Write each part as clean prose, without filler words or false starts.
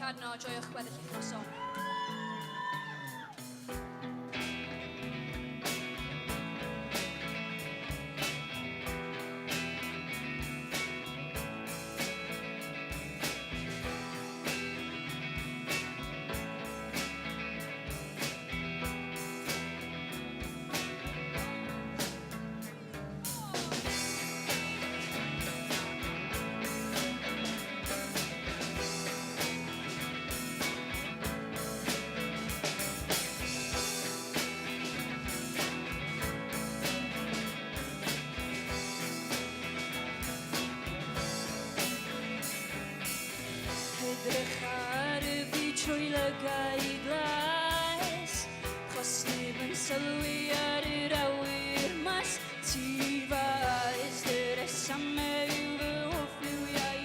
Cadno, joiwch gweddill eich noson. Edrych ar y fi trwy lygau glas, chos neb yn sylwi ar yr awyr mas ti faes. Dy resamau yw fy hoff liwiau,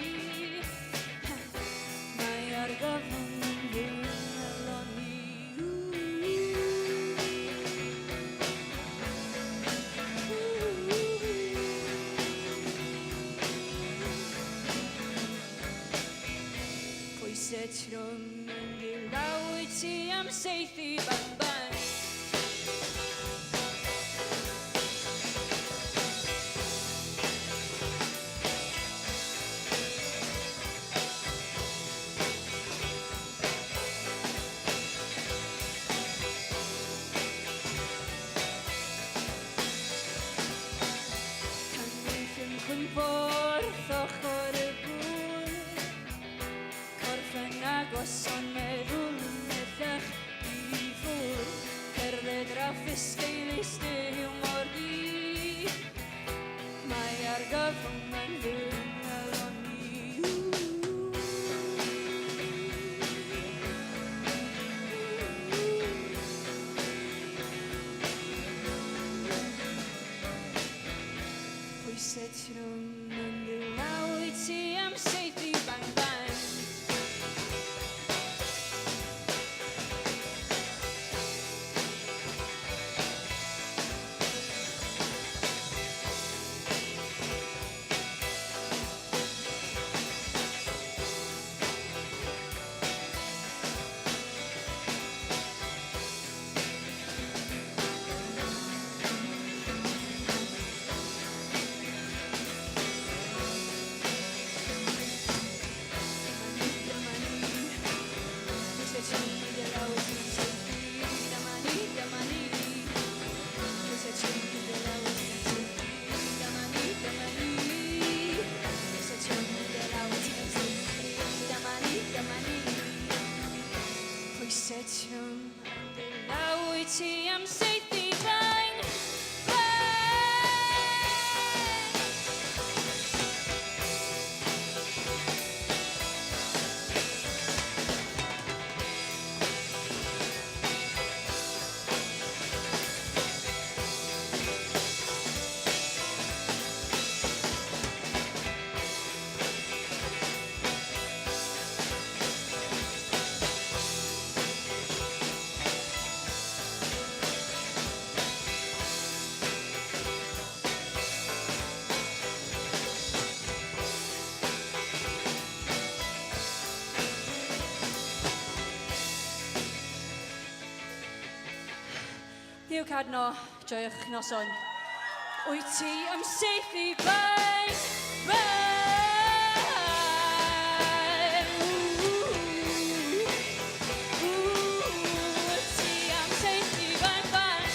mae ar gyfwn yn hyn elon i. Pwysau trwm yn dilaw i ti am seithi bang bang. Canwyll yn cwympo'r ochr y gŵr, corff yn agos ond meddwl ymhellach i ffwrdd. Cerdded raffus deilus dy hiwmor di, mae ar gyfwng yn hyn elon i. Pwysau trwm yn dilaw i ti am seithi bang bang. Pwysau trwm yn dilaw i ti am seithi bang bang. Ddiw Cadno, joiwch eich noson. Wyt ti am seithi bang bang. Wyt ti am seithi bang bang.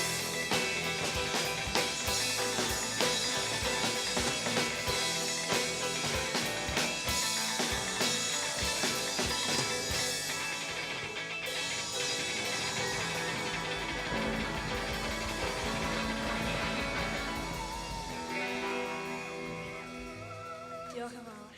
Diolch yn fawr.